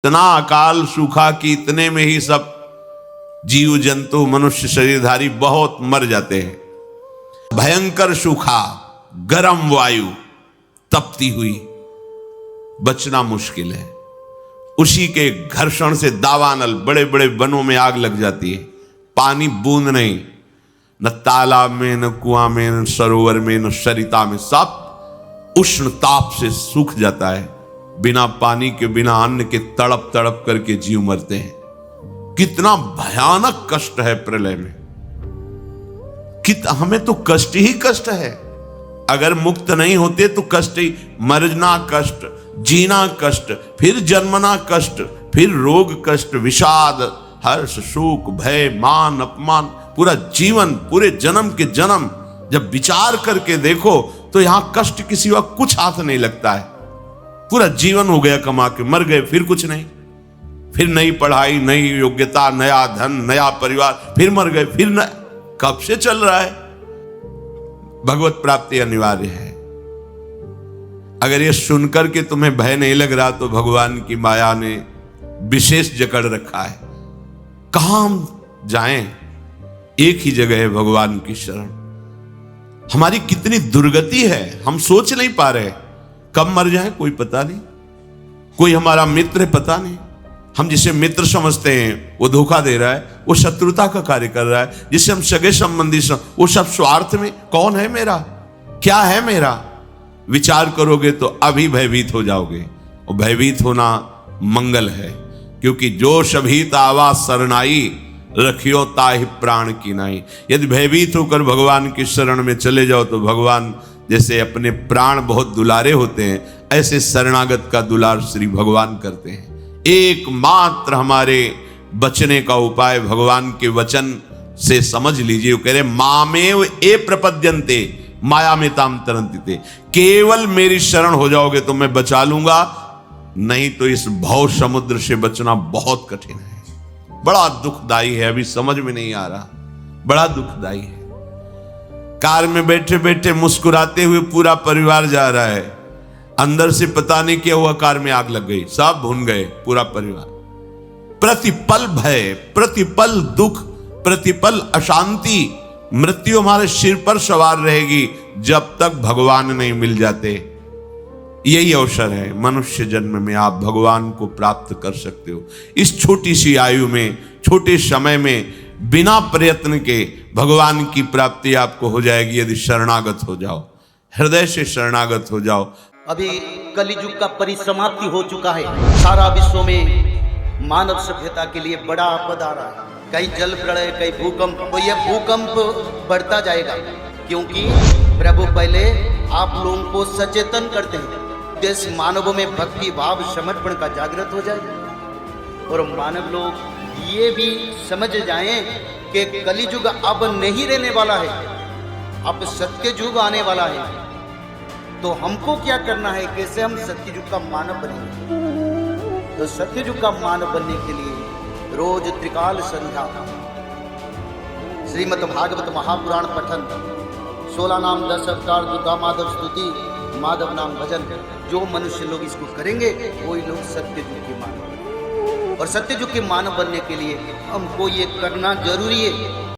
इतना अकाल सूखा कि इतने में ही सब जीव जंतु मनुष्य शरीरधारी बहुत मर जाते हैं। भयंकर सूखा, गर्म वायु तपती हुई, बचना मुश्किल है। उसी के घर्षण से दावानल बड़े बड़े वनों में आग लग जाती है। पानी बूंद नहीं, न तालाब में, न कुआं में, न सरोवर में, न सरिता में, सब उष्ण ताप से सूख जाता है। बिना पानी के, बिना अन्न के तड़प तड़प करके जीव मरते हैं। कितना भयानक कष्ट है प्रलय में। हमें तो कष्ट ही कष्ट है। अगर मुक्त नहीं होते तो कष्ट ही, मरना कष्ट, जीना कष्ट, फिर जन्मना कष्ट, फिर रोग कष्ट, विषाद, हर्ष, शोक, भय, मान, अपमान, पूरा जीवन, पूरे जन्म के जन्म जब विचार करके देखो तो यहां कष्ट के सिवा कुछ हाथ नहीं लगता है। पूरा जीवन हो गया कमा के, मर गए, फिर कुछ नहीं, फिर नई पढ़ाई, नई योग्यता, नया धन, नया परिवार, फिर मर गए, फिर न, कब से चल रहा है। भगवत प्राप्ति अनिवार्य है। अगर ये सुनकर के तुम्हें भय नहीं लग रहा तो भगवान की माया ने विशेष जकड़ रखा है। कहां हम जाएं? एक ही जगह है भगवान की शरण। हमारी कितनी दुर्गति है, हम सोच नहीं पा रहे। कब मर जाए कोई पता नहीं। कोई हमारा मित्र है पता नहीं। हम जिसे मित्र समझते हैं वो धोखा दे रहा है, वो शत्रुता का कार्य कर रहा है। जिसे हम सगे संबंधी वो सब स्वार्थ में। कौन है मेरा, क्या है मेरा? विचार करोगे तो अभी भयभीत हो जाओगे। और भयभीत होना मंगल है, क्योंकि जो शभीत आवा शरणाई, रखियो ताहि प्राण की नाई। यदि भयभीत होकर भगवान की शरण में चले जाओ तो भगवान जैसे अपने प्राण बहुत दुलारे होते हैं, ऐसे शरणागत का दुलार श्री भगवान करते हैं। एकमात्र हमारे बचने का उपाय भगवान के वचन से समझ लीजिए। वो कह रहे मामेव ए प्रपद्यन्ते माया में ताम तरन्ति। केवल मेरी शरण हो जाओगे तो मैं बचा लूंगा, नहीं तो इस भव समुद्र से बचना बहुत कठिन है। बड़ा दुखदाई है, अभी समझ में नहीं आ रहा, बड़ा दुखदाई है। कार में बैठे बैठे मुस्कुराते हुए पूरा परिवार जा रहा है, अंदर से पता नहीं क्या हुआ, कार में आग लग गई, सब भून गए पूरा परिवार। प्रतिपल भय, प्रतिपल दुख, प्रतिपल अशांति, मृत्यु हमारे सिर पर सवार रहेगी जब तक भगवान नहीं मिल जाते। यही अवसर है, मनुष्य जन्म में आप भगवान को प्राप्त कर सकते हो। इस छोटी सी आयु में, छोटे समय में, बिना प्रयत्न के भगवान की प्राप्ति आपको हो जाएगी यदि शरणागत हो जाओ, हृदय से शरणागत हो जाओ। अभी कलियुग का परिसमाप्ति हो चुका है। सारा विश्व में मानव सभ्यता के लिए बड़ा आपद आ रहा है। कहीं जल प्रलय, कहीं भूकंप। तो यह भूकंप बढ़ता जाएगा, क्योंकि प्रभु पहले आप लोगों को सचेतन करते हैं। देश मानवों में भक्ति भाव समर्पण का जागृत हो जाए और मानव लोग ये भी समझ जाएं कि कलियुग अब नहीं रहने वाला है, अब सत्य युग आने वाला है। तो हमको क्या करना है, कैसे हम सत्य युग का मानव बनेंगे? तो सत्य युग का मानव बनने के लिए रोज त्रिकाल संध्या, श्रीमद् भागवत महापुराण पठन, 16 नाम 10 अवतार, दुर्गा माधव स्तुति, माधव नाम भजन, जो मनुष्य लोग इसको करेंगे वही लोग सत्य युग के मानव। और सत्य युग के मानव बनने के लिए हमको ये करना जरूरी है